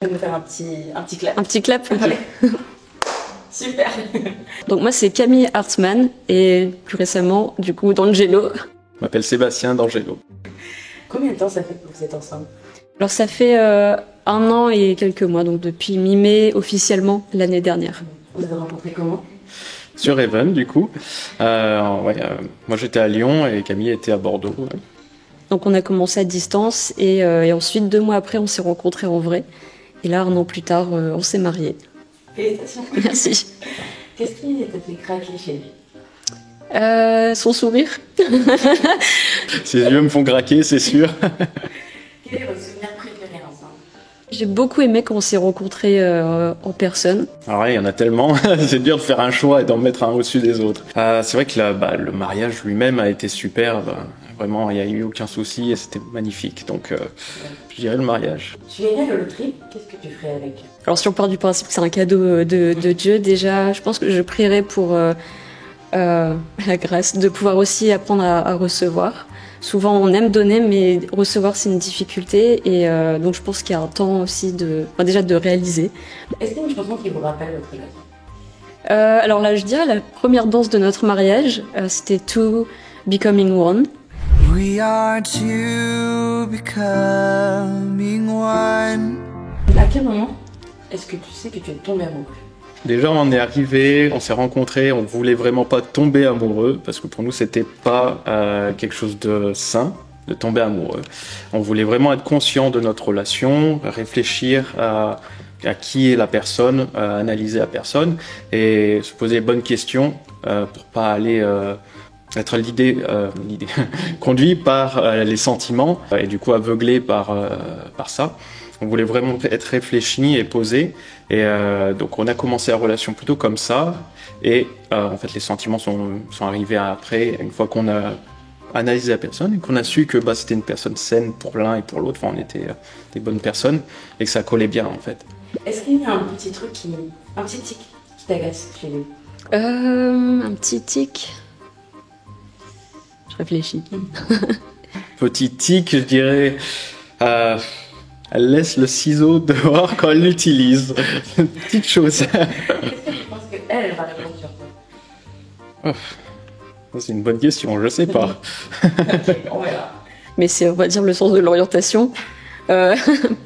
Je vais me faire un petit clap. Un petit clap, ok. Ouais. Super. Donc moi c'est Camille Hartmann et plus récemment du coup d'Angelo. Je m'appelle Sébastien d'Angelo. Combien de temps ça fait que vous êtes ensemble? Alors ça fait 1 an et quelques mois, donc depuis mi-mai officiellement l'année dernière. Vous avez rencontré comment? Sur Even, du coup. Moi j'étais à Lyon et Camille était à Bordeaux. Ouais. Donc on a commencé à distance et ensuite 2 mois après on s'est rencontrés en vrai. Et là 1 an plus tard on s'est mariés. Félicitations. Merci. Qu'est-ce qui t'a fait craquer chez lui? Son sourire. Ses yeux me font craquer, c'est sûr. Quel est votre souvenir préféré ensemble? J'ai beaucoup aimé quand on s'est rencontrés en personne. Alors ouais, il y en a tellement, c'est dur de faire un choix et d'en mettre un au-dessus des autres. C'est vrai que le mariage lui-même a été super. Vraiment, il n'y a eu aucun souci et c'était magnifique. Donc, je dirais le mariage. Tu gagnes la loterie, qu'est-ce que tu ferais avec? Alors si on part du principe que c'est un cadeau de Dieu, déjà, je pense que je prierais pour la grâce de pouvoir aussi apprendre à recevoir. Souvent on aime donner, mais recevoir c'est une difficulté et donc je pense qu'il y a un temps aussi déjà de réaliser. Est-ce qu'il y a une chanson qui vous rappelle votre relation? Alors là je dirais la première danse de notre mariage, c'était Two Becoming One. We are two becoming one. À quel moment est-ce que tu sais que tu es tombé amoureux? Déjà, on est arrivé, on s'est rencontrés, on voulait vraiment pas tomber amoureux, parce que pour nous, c'était pas quelque chose de sain, de tomber amoureux. On voulait vraiment être conscient de notre relation, réfléchir à qui est la personne, analyser la personne, et se poser les bonnes questions pour pas aller être conduit par les sentiments, et du coup aveuglé par ça. On voulait vraiment être réfléchi et posé. Et donc on a commencé la relation plutôt comme ça. Et en fait les sentiments sont arrivés après, une fois qu'on a analysé la personne et qu'on a su que c'était une personne saine pour l'un et pour l'autre. Enfin, on était des bonnes personnes et que ça collait bien en fait. Est-ce qu'il y a un petit truc un petit tic qui t'agace chez lui? Un petit tic. Je réfléchis. Petit tic, je dirais. Elle laisse le ciseau dehors quand elle l'utilise. Une petite chose. Qu'est-ce que tu penses qu'elle va répondre sur toi? C'est une bonne question, je sais pas. On verra. Mais c'est, on va dire, le sens de l'orientation.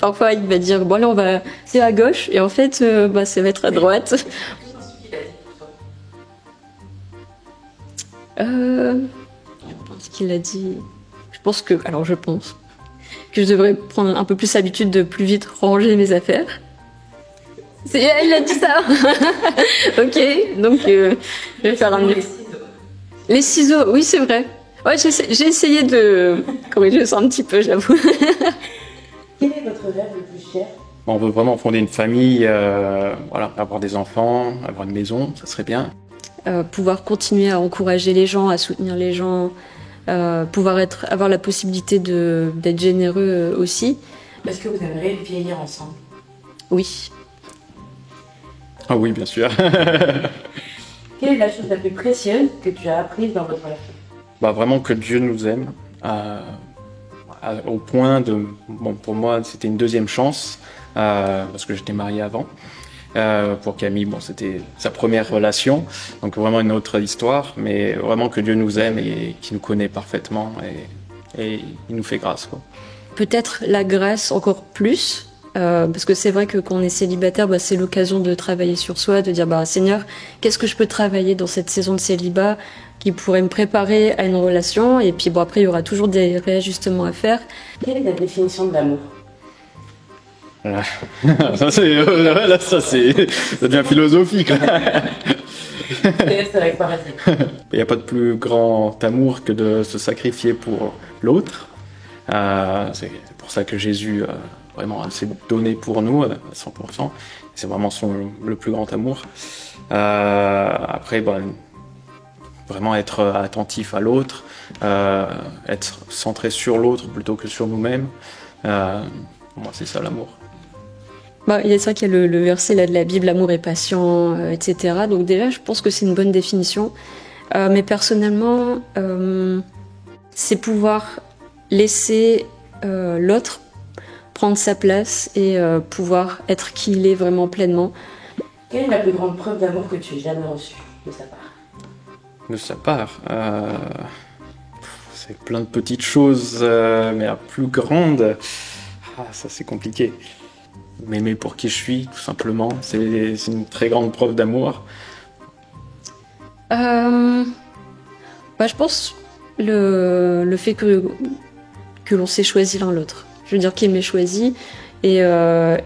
Parfois, il va dire, bon, là, c'est à gauche, et en fait, ça va être à droite. Je pense qu'il a dit... Je pense que je devrais prendre un peu plus l'habitude de plus vite ranger mes affaires. Il a dit ça. Ok, donc je vais faire un... Les ciseaux, oui, c'est vrai. Ouais, j'ai essayé de corriger ça un petit peu, j'avoue. Quel est votre rêve le plus cher? On veut vraiment fonder une famille, avoir des enfants, avoir une maison, ça serait bien. Pouvoir continuer à encourager les gens, à soutenir les gens, pouvoir avoir la possibilité d'être généreux aussi. Est-ce que vous aimeriez vieillir ensemble? Oui. Ah oui, bien sûr. Quelle est la chose la plus précieuse que tu as apprise dans votre relation? Vraiment que Dieu nous aime, au point de... pour moi, c'était une deuxième chance, parce que j'étais marié avant. Pour Camille, c'était sa première relation, donc vraiment une autre histoire, mais vraiment que Dieu nous aime et qu'il nous connaît parfaitement et il nous fait grâce, quoi. Peut-être la grâce encore plus, parce que c'est vrai que quand on est célibataire, c'est l'occasion de travailler sur soi, de dire Seigneur, qu'est-ce que je peux travailler dans cette saison de célibat qui pourrait me préparer à une relation, et puis après il y aura toujours des réajustements à faire. Quelle est la définition de l'amour? Ça devient philosophique. Il n'y a pas de plus grand amour que de se sacrifier pour l'autre. C'est pour ça que Jésus vraiment s'est donné pour nous à 100%. C'est vraiment le plus grand amour. Après, vraiment être attentif à l'autre, être centré sur l'autre plutôt que sur nous-mêmes. Pour moi, c'est ça l'amour. C'est vrai qu'il y a le verset là, de la Bible, l'amour est patient, etc. Donc déjà, je pense que c'est une bonne définition. Mais personnellement, c'est pouvoir laisser l'autre prendre sa place et pouvoir être qui il est vraiment pleinement. Quelle est la plus grande preuve d'amour que tu aies jamais reçue de sa part? De sa part, c'est plein de petites choses, mais la plus grande, ça c'est compliqué. M'aimer pour qui je suis, tout simplement, c'est une très grande preuve d'amour. Je pense le fait que l'on s'ait choisi l'un l'autre. Je veux dire qu'il m'ait choisi et ouais,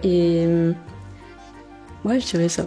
je dirais ça.